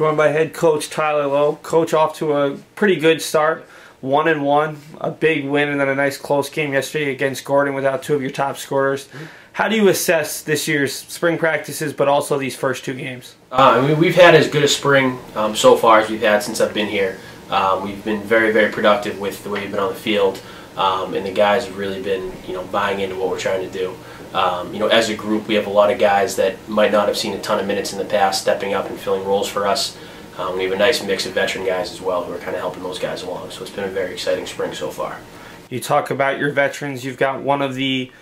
Joined by head coach Tyler Lowe. Coach, off to a pretty good start, 1-1, a big win, and then a nice close game yesterday against Gordon without two of your top scorers. How do you assess this year's spring practices, but also these first two games? I mean, we've had as good a spring so far as we've had since I've been here. We've been very, very productive with the way we've been on the field, and the guys have really been, buying into what we're trying to do. As a group, we have a lot of guys that might not have seen a ton of minutes in the past stepping up and filling roles for us. We have a nice mix of veteran guys as well who are kind of helping those guys along. So it's been a very exciting spring so far. You talk about your veterans. You've got one of the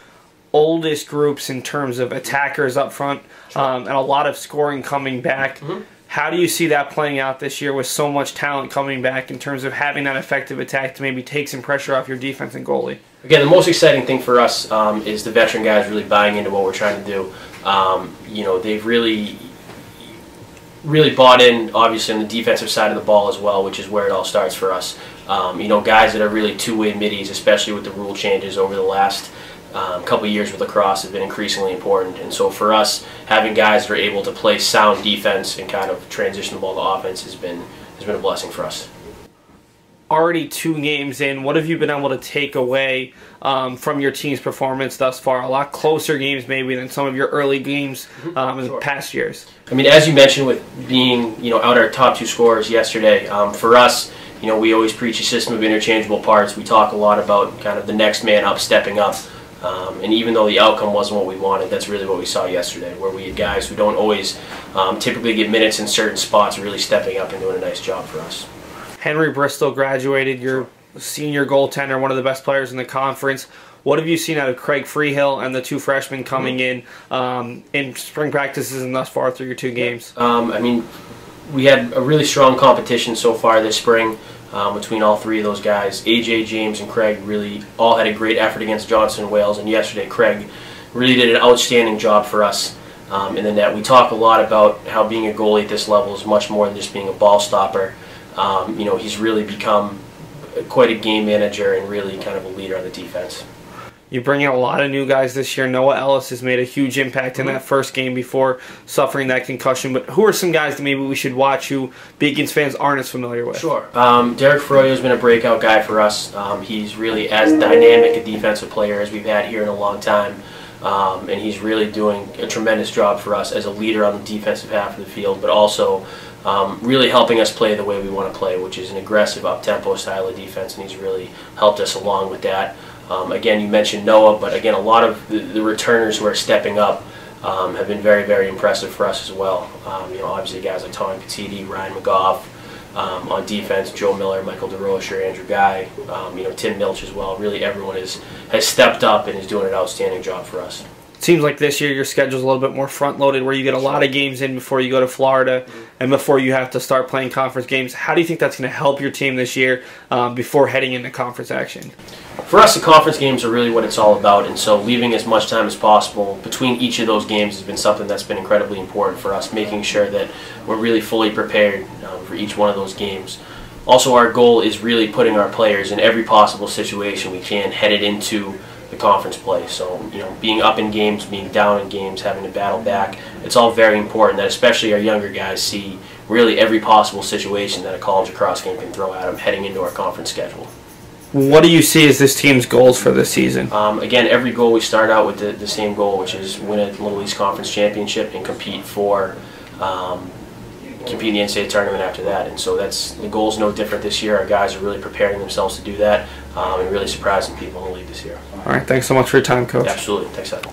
oldest groups in terms of attackers up front, and a lot of scoring coming back. How do you see that playing out this year with so much talent coming back in terms of having that effective attack to maybe take some pressure off your defense and goalie? Again, the most exciting thing for us is the veteran guys really buying into what we're trying to do. They've really bought in, obviously, on the defensive side of the ball as well, which is where it all starts for us. Guys that are really two-way middies, especially with the rule changes over the last couple of years with lacrosse, have been increasingly important. And so for us, having guys that are able to play sound defense and kind of transition the ball to offense has been a blessing for us. Already 2 games in, what have you been able to take away from your team's performance thus far? A lot closer games maybe than some of your early games in the past years. I mean, as you mentioned, with being out our top 2 scorers yesterday, for us, we always preach a system of interchangeable parts. We talk a lot about kind of the next man up stepping up. And even though the outcome wasn't what we wanted, that's really what we saw yesterday, where we had guys who don't always typically get minutes in certain spots really stepping up and doing a nice job for us. Henry Bristol graduated, your senior goaltender, one of the best players in the conference. What have you seen out of Craig Freehill and the 2 freshmen coming in spring practices and thus far through your 2 games? I mean, we had a really strong competition so far this spring between all 3 of those guys. AJ, James, and Craig really all had a great effort against Johnson and Wales, and yesterday Craig really did an outstanding job for us in the net. We talk a lot about how being a goalie at this level is much more than just being a ball stopper. He's really become quite a game manager and really kind of a leader on the defense. You bring in a lot of new guys this year. Noah Ellis has made a huge impact in that first game before suffering that concussion. But who are some guys that maybe we should watch who Beacons fans aren't as familiar with? Sure. Derek Froyo has been a breakout guy for us. He's really as dynamic a defensive player as we've had here in a long time. And he's really doing a tremendous job for us as a leader on the defensive half of the field, but also really helping us play the way we want to play, which is an aggressive, up-tempo style of defense, and he's really helped us along with that. Again, you mentioned Noah, but again, a lot of the returners who are stepping up have been very, very impressive for us as well. Obviously guys like Tommy Petiti, Ryan McGough, on defense, Joe Miller, Michael DeRocher, Andrew Guy, Tim Milch as well. Really everyone has stepped up and is doing an outstanding job for us. It seems like this year your schedule's a little bit more front-loaded, where you get a lot of games in before you go to Florida and before you have to start playing conference games. How do you think that's going to help your team this year before heading into conference action? For us, the conference games are really what it's all about, and so leaving as much time as possible between each of those games has been something that's been incredibly important for us, making sure that we're really fully prepared for each one of those games. Also, our goal is really putting our players in every possible situation we can headed into the conference play. So, being up in games, being down in games, having to battle back, it's all very important that especially our younger guys see really every possible situation that a college lacrosse game can throw at them heading into our conference schedule. What do you see as this team's goals for this season? Again, every goal we start out with the same goal, which is win a Little East Conference championship and compete in the NCAA tournament after that. And so the goal's no different this year. Our guys are really preparing themselves to do that and really surprising people in the league this year. All right, thanks so much for your time, Coach. Absolutely. Thanks, Ed.